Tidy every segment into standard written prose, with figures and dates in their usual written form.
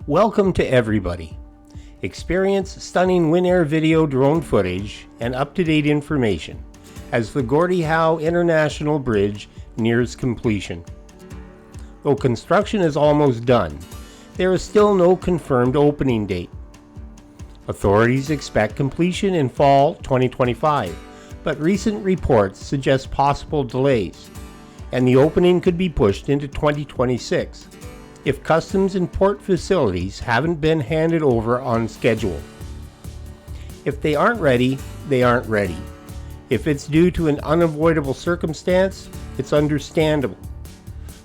Welcome to everybody. Experience stunning WinAirvideo drone footage and up-to-date information as the Gordie Howe International Bridge nears completion. Though construction is almost done, there is still no confirmed opening date. Authorities expect completion in fall 2025, but recent reports suggest possible delays, and the opening could be pushed into 2026 if customs and port facilities haven't been handed over on schedule. If they aren't ready, they aren't ready. If it's due to an unavoidable circumstance, it's understandable.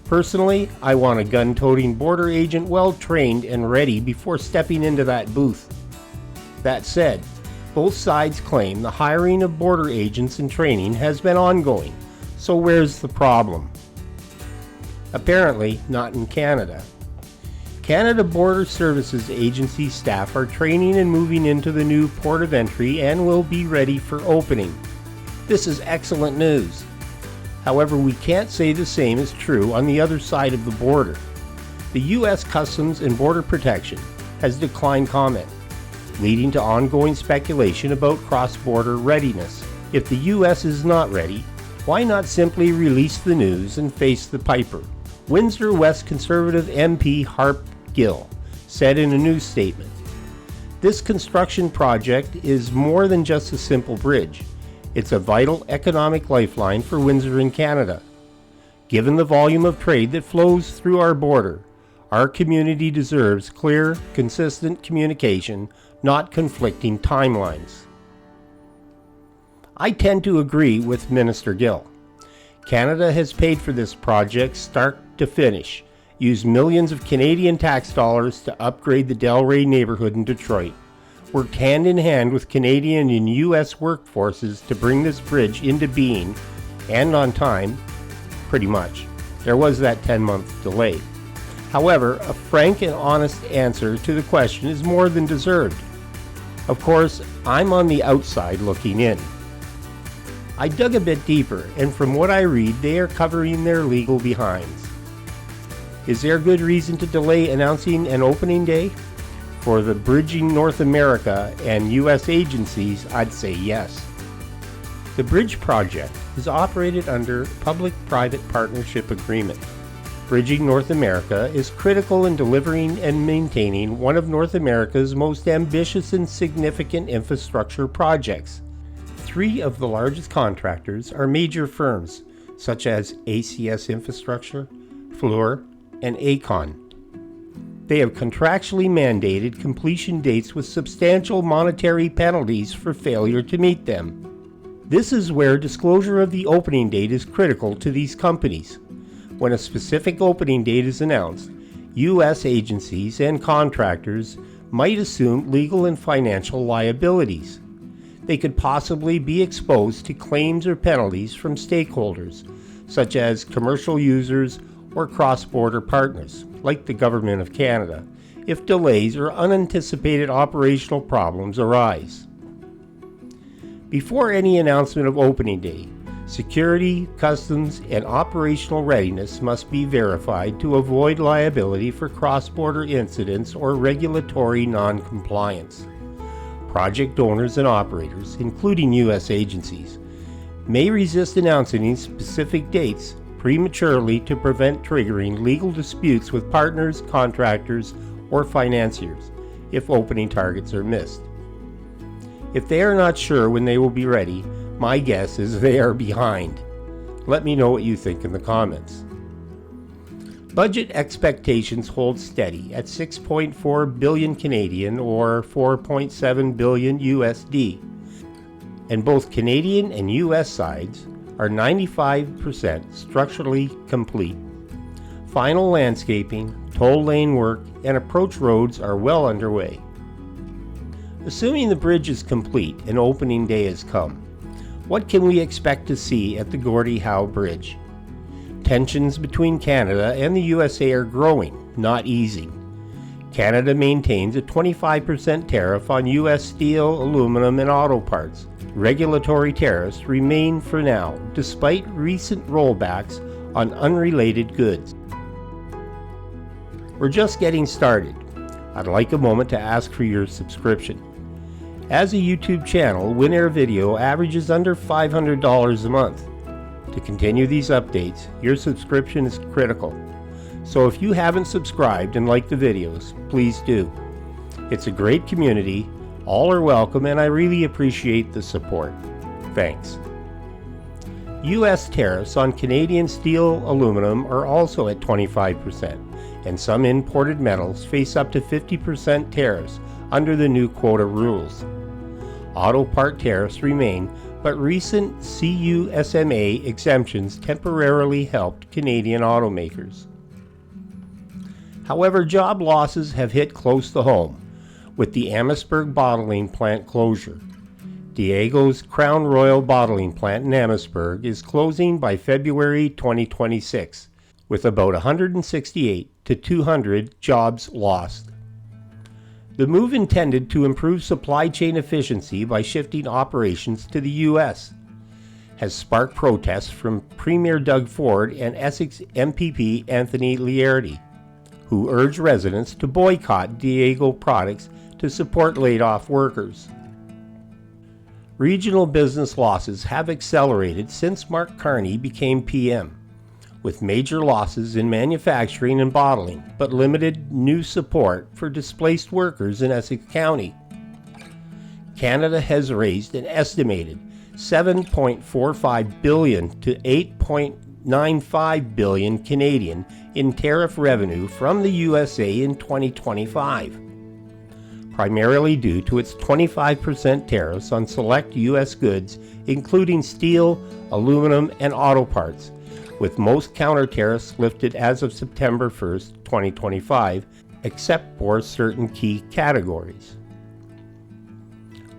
Personally, I want a gun-toting border agent well trained and ready before stepping into that booth. That said, both sides claim the hiring of border agents and training has been ongoing, so where's the problem? Apparently not in Canada. Canada Border Services Agency staff are training and moving into the new port of entry and will be ready for opening. This is excellent news. However, we can't say the same is true on the other side of the border. The U.S. Customs and Border Protection has declined comment, leading to ongoing speculation about cross-border readiness. If the U.S. is not ready, why not simply release the news and face the piper? Windsor West Conservative MP Harp Gill said in a news statement, "This construction project is more than just a simple bridge. It's a vital economic lifeline for Windsor and Canada. Given the volume of trade that flows through our border, our community deserves clear, consistent communication, not conflicting timelines." I tend to agree with Minister Gill. Canada has paid for this project start to finish, used millions of Canadian tax dollars to upgrade the Delray neighborhood in Detroit, worked hand in hand with Canadian and U.S. workforces to bring this bridge into being, and on time, pretty much. There was that 10-month delay. However, a frank and honest answer to the question is more than deserved. Of course, I'm on the outside looking in. I dug a bit deeper, and from what I read, they are covering their legal behinds. Is there good reason to delay announcing an opening day? For the Bridging North America and U.S. agencies, I'd say yes. The bridge project is operated under public-private partnership agreement. Bridging North America is critical in delivering and maintaining one of North America's most ambitious and significant infrastructure projects. 3 of the largest contractors are major firms such as ACS Infrastructure, Fluor, and Aecon. They have contractually mandated completion dates with substantial monetary penalties for failure to meet them. This is where disclosure of the opening date is critical to these companies. When a specific opening date is announced, U.S. agencies and contractors might assume legal and financial liabilities. They could possibly be exposed to claims or penalties from stakeholders, such as commercial users or cross-border partners, like the Government of Canada, if delays or unanticipated operational problems arise. Before any announcement of opening day, security, customs, and operational readiness must be verified to avoid liability for cross-border incidents or regulatory non-compliance. Project owners and operators, including U.S. agencies, may resist announcing specific dates prematurely to prevent triggering legal disputes with partners, contractors, or financiers if opening targets are missed. If they are not sure when they will be ready, my guess is they are behind. Let me know what you think in the comments. Budget expectations hold steady at 6.4 billion Canadian or 4.7 billion USD, and both Canadian and US sides are 95% structurally complete. Final landscaping, toll lane work, and approach roads are well underway. Assuming the bridge is complete and opening day has come, what can we expect to see at the Gordie Howe Bridge? Tensions between Canada and the USA are growing, not easing. Canada maintains a 25% tariff on U.S. steel, aluminum, and auto parts. Regulatory tariffs remain for now, despite recent rollbacks on unrelated goods. We're just getting started. I'd like a moment to ask for your subscription. As a YouTube channel, WinAirvideo averages under $500 a month. To continue these updates, your subscription is critical. So if you haven't subscribed and liked the videos, please do. It's a great community, all are welcome, and I really appreciate the support. Thanks. U.S. tariffs on Canadian steel, aluminum are also at 25%, and some imported metals face up to 50% tariffs under the new quota rules. Auto part tariffs remain, but recent CUSMA exemptions temporarily helped Canadian automakers. However, job losses have hit close to home, with the Amherstburg bottling plant closure. Diego's Crown Royal bottling plant in Amherstburg is closing by February 2026, with about 168 to 200 jobs lost. The move intended to improve supply chain efficiency by shifting operations to the U.S. has sparked protests from Premier Doug Ford and Essex MPP Anthony Liability, who urged residents to boycott Diego products to support laid-off workers. Regional business losses have accelerated since Mark Carney became PM, with major losses in manufacturing and bottling, but limited new support for displaced workers in Essex County. Canada has raised an estimated $7.45 billion to $8.95 billion Canadian in tariff revenue from the USA in 2025, primarily due to its 25% tariffs on select U.S. goods, including steel, aluminum, and auto parts, with most counter tariffs lifted as of September 1, 2025, except for certain key categories.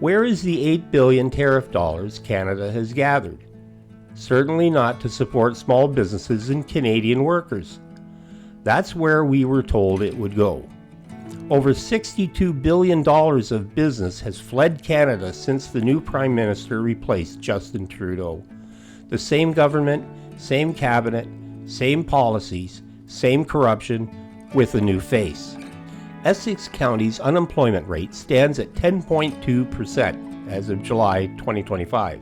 Where is the $8 billion tariff dollars Canada has gathered? Certainly not to support small businesses and Canadian workers. That's where we were told it would go. Over $62 billion of business has fled Canada since the new Prime Minister replaced Justin Trudeau. The same government, same cabinet, same policies, same corruption, with a new face. Essex County's unemployment rate stands at 10.2% as of July 2025,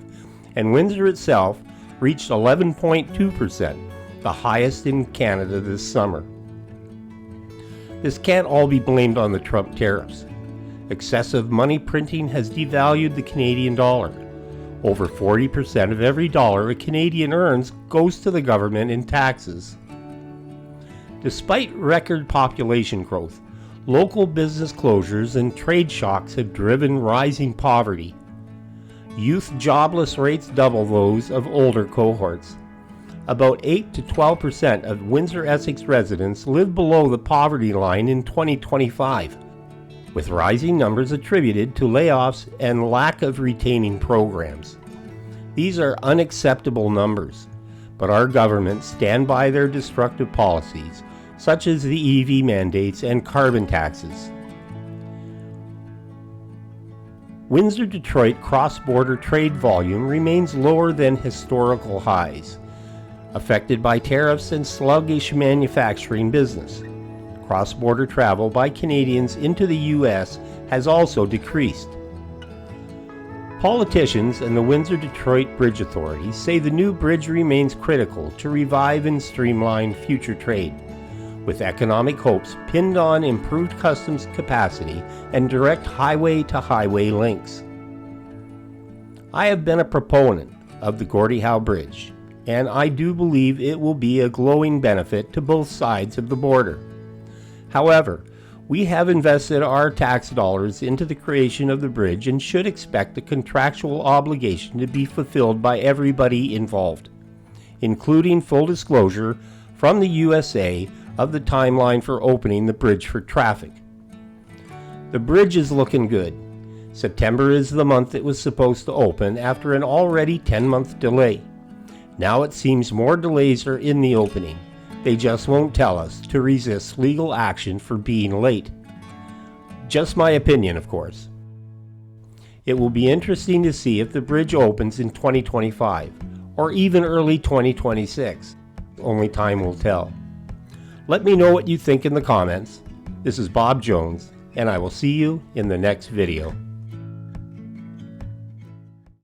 and Windsor itself reached 11.2%, the highest in Canada this summer. This can't all be blamed on the Trump tariffs. Excessive money printing has devalued the Canadian dollar. Over 40% of every dollar a Canadian earns goes to the government in taxes. Despite record population growth, local business closures and trade shocks have driven rising poverty. Youth jobless rates double those of older cohorts. About 8 to 12% of Windsor Essex residents live below the poverty line in 2025, with rising numbers attributed to layoffs and lack of retaining programs. These are unacceptable numbers, but our governments stand by their destructive policies, such as the EV mandates and carbon taxes. Windsor-Detroit cross-border trade volume remains lower than historical highs, affected by tariffs and sluggish manufacturing business. Cross-border travel by Canadians into the U.S. has also decreased. Politicians and the Windsor-Detroit Bridge Authority say the new bridge remains critical to revive and streamline future trade, with economic hopes pinned on improved customs capacity and direct highway-to-highway links. I have been a proponent of the Gordie Howe Bridge, and I do believe it will be a glowing benefit to both sides of the border. However, we have invested our tax dollars into the creation of the bridge and should expect the contractual obligation to be fulfilled by everybody involved, including full disclosure from the USA of the timeline for opening the bridge for traffic. The bridge is looking good. September is the month it was supposed to open after an already 10-month delay. Now it seems more delays are in the opening. They just won't tell us to resist legal action for being late. Just my opinion, of course. It will be interesting to see if the bridge opens in 2025 or even early 2026. Only time will tell. Let me know what you think in the comments. This is Bob Jones, and I will see you in the next video.